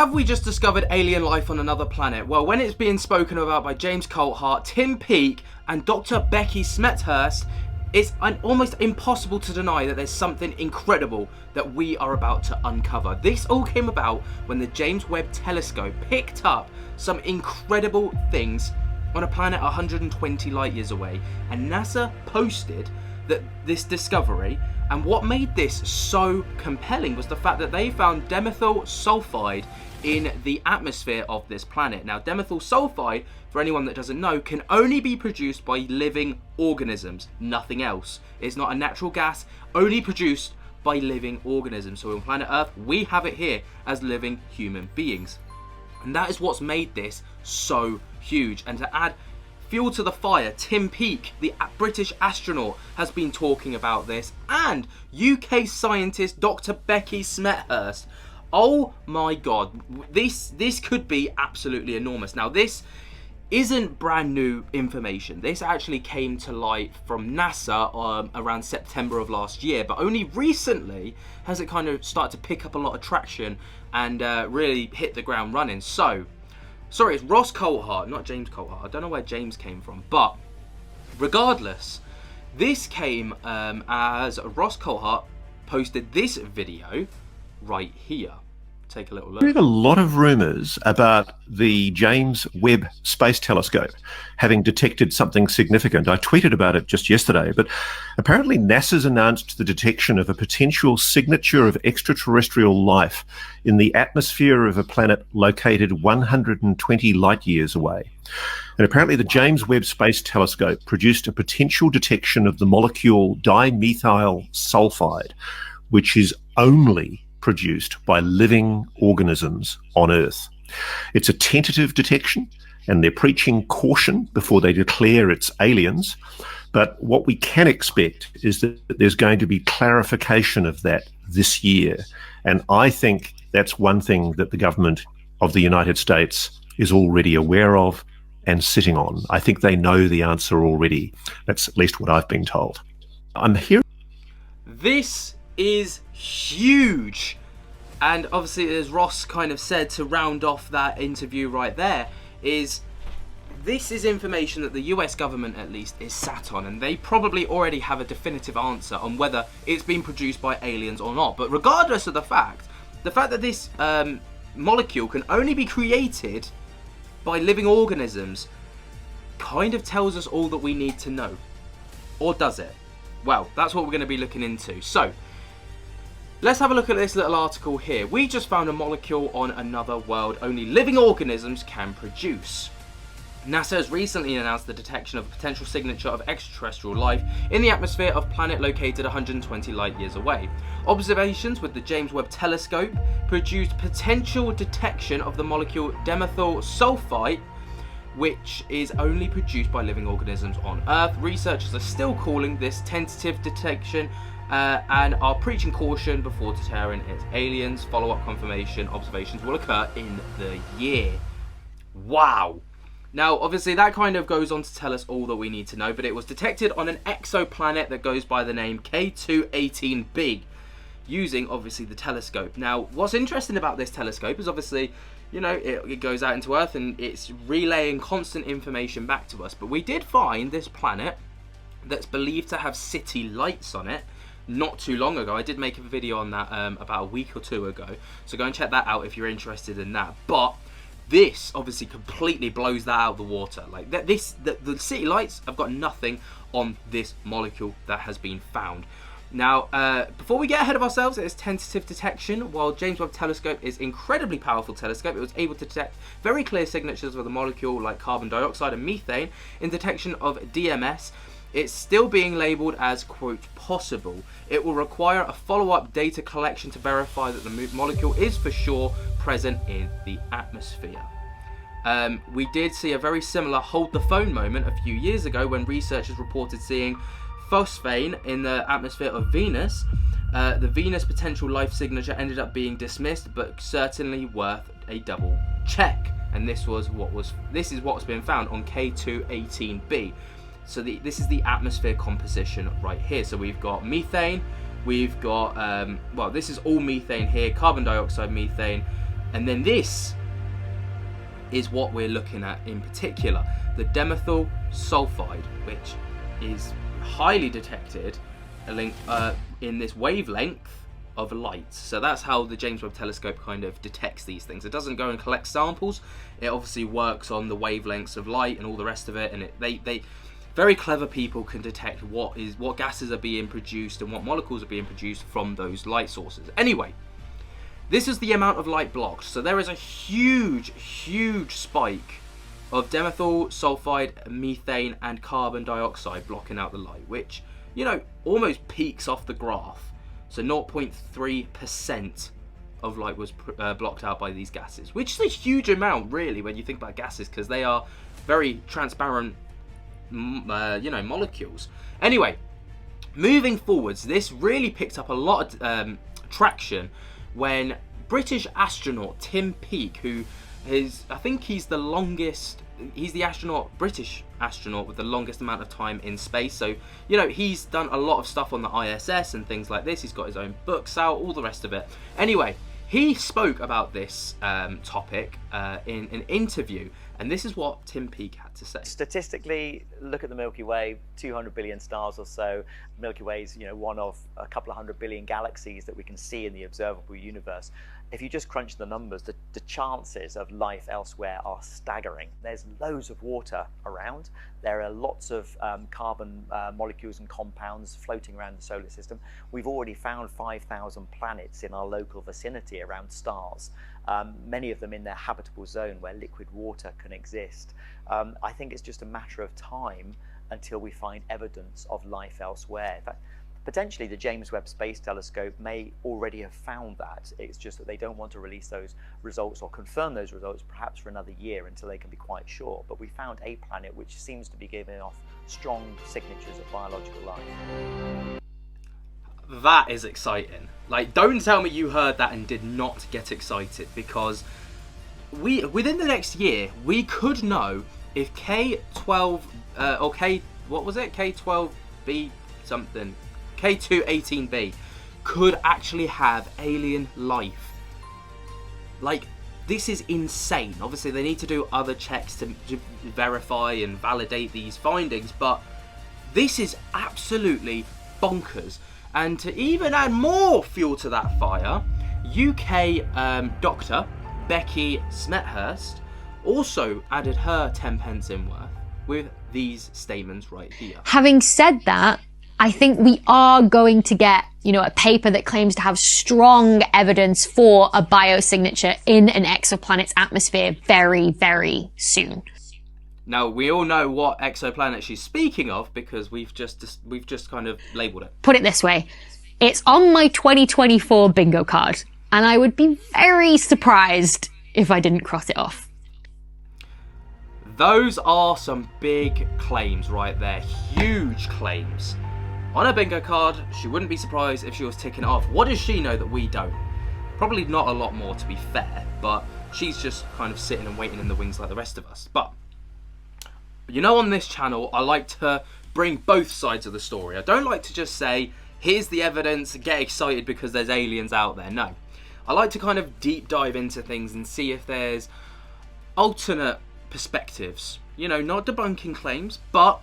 Have we just discovered alien life on another planet? Well, when it's being spoken about by James Coulthart, Tim Peake, and Dr. Becky Smethurst, it's almost impossible to deny that there's something incredible that we are about to uncover. This all came about when the James Webb Telescope picked up some incredible things on a planet 120 light years away, and NASA posted that this discovery, and what made this so compelling was the fact that they found dimethyl sulfide in the atmosphere of this planet. Now, dimethyl sulfide, for anyone that doesn't know, can only be produced by living organisms, nothing else. It's not a natural gas, only produced by living organisms. So on planet Earth, we have it here as living human beings. And that is what's made this so huge. And to add fuel to the fire, Tim Peake, the British astronaut, has been talking about this, and UK scientist Dr. Becky Smethurst. Oh my god, this could be absolutely enormous. Now, this isn't brand new information. This actually came to light from NASA around September of last year, but only recently has it kind of started to pick up a lot of traction and really hit the ground running. So, sorry, it's Ross Coulthart, not James Coulthart. I don't know where James came from, but regardless, this came as Ross Coulthart posted this video right here. Take a little look. There's a lot of rumours about the James Webb Space Telescope having detected something significant. I tweeted about it just yesterday, but apparently NASA's announced the detection of a potential signature of extraterrestrial life in the atmosphere of a planet located 120 light years away. And apparently the James Webb Space Telescope produced a potential detection of the molecule dimethyl sulfide, which is only produced by living organisms on Earth. It's a tentative detection, and they're preaching caution before they declare it's aliens. But what we can expect is that there's going to be clarification of that this year. And I think that's one thing that the government of the United States is already aware of and sitting on. I think they know the answer already. That's at least what I've been told. I'm here. This is huge. And obviously, as Ross kind of said to round off that interview right there, is this is information that the US government at least is sat on, and they probably already have a definitive answer on whether it's been produced by aliens or not. But regardless of the fact that this molecule can only be created by living organisms kind of tells us all that we need to know. Or does it? Well, that's what we're going to be looking into. So, let's have a look at this little article here. We just found a molecule on another world only living organisms can produce. NASA has recently announced the detection of a potential signature of extraterrestrial life in the atmosphere of a planet located 120 light years away. Observations with the James Webb Telescope produced potential detection of the molecule dimethyl sulfide, which is only produced by living organisms on Earth. Researchers are still calling this tentative detection and are preaching caution before declaring it's aliens. Follow-up confirmation observations will occur in the year. Wow. Now, obviously, that kind of goes on to tell us all that we need to know, but it was detected on an exoplanet that goes by the name K218b, using, obviously, the telescope. Now, what's interesting about this telescope is, obviously, you know, it goes out into Earth and it's relaying constant information back to us. But we did find this planet that's believed to have city lights on it not too long ago. I did make a video on that about a week or two ago, so go and check that out if you're interested in that. But this obviously completely blows that out of the water. Like the city lights have got nothing on this molecule that has been found. Now, before we get ahead of ourselves, it is tentative detection. While James Webb Telescope is incredibly powerful telescope, it was able to detect very clear signatures of a molecule like carbon dioxide and methane. In detection of DMS, it's still being labelled as, quote, possible. It will require a follow-up data collection to verify that the molecule is for sure present in the atmosphere. We did see a very similar hold the phone moment a few years ago when researchers reported seeing phosphane in the atmosphere of Venus. The Venus potential life signature ended up being dismissed, but certainly worth a double check. And this is what's been found on K218b. So this is the atmosphere composition right here. So we've got methane, we've got, well, this is all methane here, carbon dioxide, methane, And then this is what we're looking at in particular, the dimethyl sulfide, which is highly detected in this wavelength of light. So that's how the James Webb Telescope kind of detects these things. It doesn't go and collect samples. It obviously works on the wavelengths of light and all the rest of it, and they very clever people can detect what gases are being produced and what molecules are being produced from those light sources. Anyway, this is the amount of light blocked. So there is a huge spike of dimethyl sulfide, methane and carbon dioxide blocking out the light, which, you know, almost peaks off the graph. So 0.3% of light was blocked out by these gases, which is a huge amount, really, when you think about gases, because they are very transparent, molecules. Anyway, moving forwards, this really picked up a lot of traction when British astronaut Tim Peake, who is, I think he's the British astronaut with the longest amount of time in space. So, you know, he's done a lot of stuff on the ISS and things like this. He's got his own books out, all the rest of it. Anyway, he spoke about this topic in an interview, and this is what Tim Peake had to say. Statistically, look at the Milky Way, 200 billion stars or so. Milky Way is, one of a couple of 100 billion galaxies that we can see in the observable universe. If you just crunch the numbers, the chances of life elsewhere are staggering. There's loads of water around. There are lots of carbon molecules and compounds floating around the solar system. We've already found 5,000 planets in our local vicinity around stars, many of them in their habitable zone where liquid water can exist. I think it's just a matter of time until we find evidence of life elsewhere. In fact, potentially the James Webb Space Telescope may already have found that. It's just that they don't want to release those results or confirm those results perhaps for another year until they can be quite sure. But we found a planet which seems to be giving off strong signatures of biological life. That is exciting. Like, don't tell me you heard that and did not get excited, because within the next year we could know if K12 or K12b something, K218b could actually have alien life. Like, this is insane. Obviously they need to do other checks to verify and validate these findings, but this is absolutely bonkers. And to even add more fuel to that fire, UK doctor Becky Smethurst also added her 10 pence in worth with these statements right here. Having said that, I think we are going to get, a paper that claims to have strong evidence for a biosignature in an exoplanet's atmosphere very, very soon. Now, we all know what exoplanet she's speaking of because we've just kind of labelled it. Put it this way, it's on my 2024 bingo card, and I would be very surprised if I didn't cross it off. Those are some big claims right there, huge claims. On her bingo card, she wouldn't be surprised if she was ticking it off. What does she know that we don't? Probably not a lot more, to be fair, but she's just kind of sitting and waiting in the wings like the rest of us. But on this channel, I like to bring both sides of the story. I don't like to just say, here's the evidence, get excited because there's aliens out there. No. I like to kind of deep dive into things and see if there's alternate perspectives. Not debunking claims, but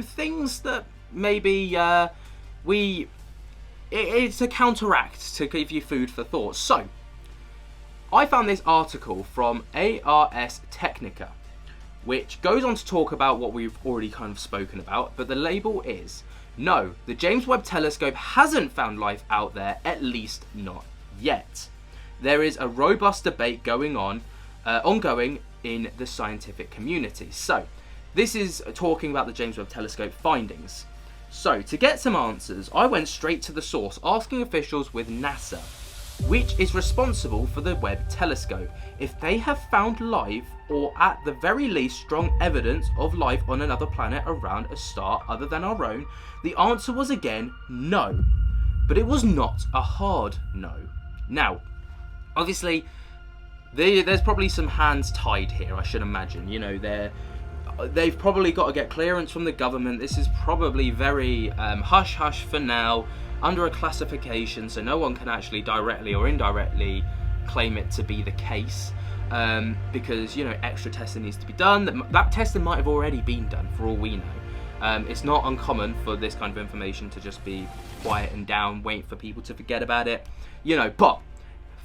things that maybe it's a counteract to give you food for thought. So, I found this article from Ars Technica, which goes on to talk about what we've already kind of spoken about, but the label is, no, the James Webb Telescope hasn't found life out there, at least not yet. There is a robust debate ongoing in the scientific community. So, this is talking about the James Webb Telescope findings. So, to get some answers, I went straight to the source, asking officials with NASA, which is responsible for the Webb Telescope, if they have found life, or at the very least strong evidence of life on another planet around a star other than our own. The answer was again no, but it was not a hard no. Now, obviously, there's probably some hands tied here, I should imagine. They've probably got to get clearance from the government. This is probably very hush-hush for now, under a classification, so no one can actually directly or indirectly claim it to be the case, because, you know, extra testing needs to be done. That testing might have already been done, for all we know. It's not uncommon for this kind of information to just be quiet and down, waiting for people to forget about it, you know. But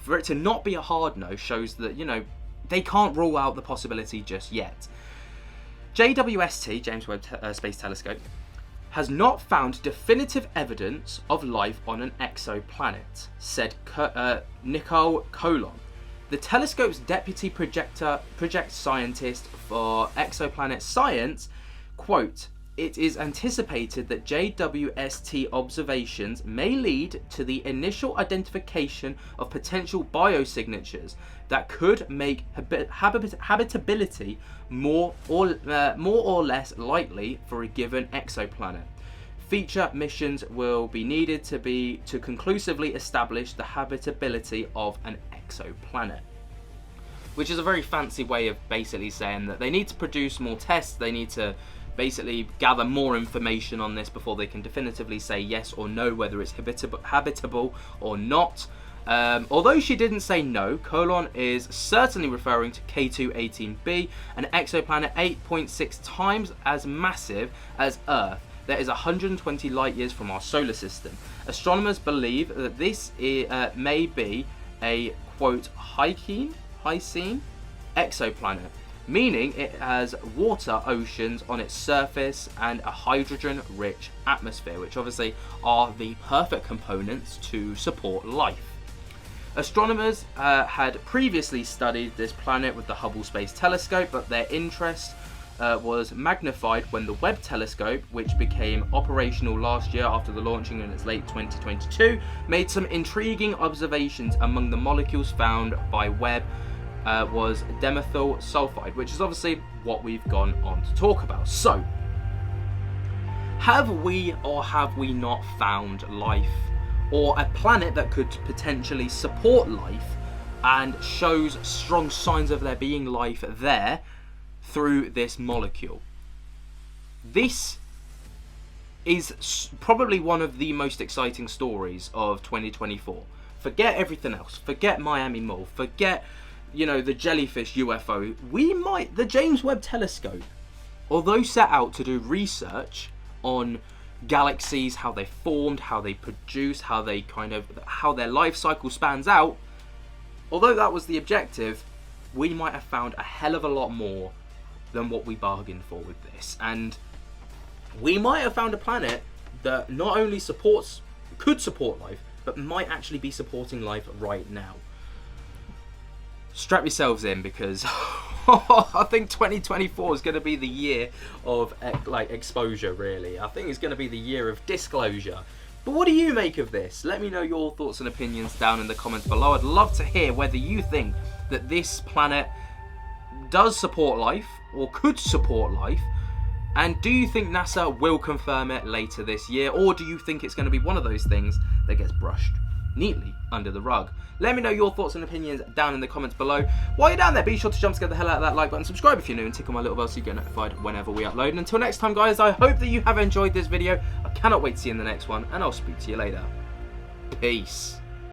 for it to not be a hard no shows that, you know, they can't rule out the possibility just yet. JWST, James Webb Space Telescope, has not found definitive evidence of life on an exoplanet, said Nicole Colon. The telescope's deputy project scientist for exoplanet science, quote, "It is anticipated that JWST observations may lead to the initial identification of potential biosignatures that could make habitability more or less likely for a given exoplanet. Future missions will be needed to conclusively establish the habitability of an exoplanet." Which is a very fancy way of basically saying that they need to produce more tests, they need to basically gather more information on this before they can definitively say yes or no whether it's habitable or not. Although she didn't say no, Colon is certainly referring to K2-18b, an exoplanet 8.6 times as massive as Earth that is 120 light years from our solar system. Astronomers believe that this may be a, quote, Hycean exoplanet, meaning it has water oceans on its surface and a hydrogen-rich atmosphere, which obviously are the perfect components to support life. Astronomers had previously studied this planet with the Hubble Space Telescope, but their interest was magnified when the Webb Telescope, which became operational last year after the launching in its late 2022, made some intriguing observations. Among the molecules found by Webb was dimethyl sulfide, which is obviously what we've gone on to talk about. So, have we or have we not found life, or a planet that could potentially support life and shows strong signs of there being life there through this molecule? This is probably one of the most exciting stories of 2024. Forget everything else. Forget Miami Mall. Forget, you know, the jellyfish UFO. The James Webb Telescope, although set out to do research on galaxies, how they formed, how they produce, how their life cycle spans out, although that was the objective, we might have found a hell of a lot more than what we bargained for with this. And we might have found a planet that not only could support life, but might actually be supporting life right now. Strap yourselves in, because I think 2024 is going to be the year of exposure, really. I think it's going to be the year of disclosure. But what do you make of this? Let me know your thoughts and opinions down in the comments below. I'd love to hear whether you think that this planet does support life or could support life. And do you think NASA will confirm it later this year? Or do you think it's going to be one of those things that gets brushed neatly under the rug? Let me know your thoughts and opinions down in the comments below. While you're down there, be sure to jump scare the hell out of that like button, subscribe if you're new, and tick on my little bell so you get notified whenever we upload. And until next time, guys, I hope that you have enjoyed this video. I cannot wait to see you in the next one, and I'll speak to you later. Peace.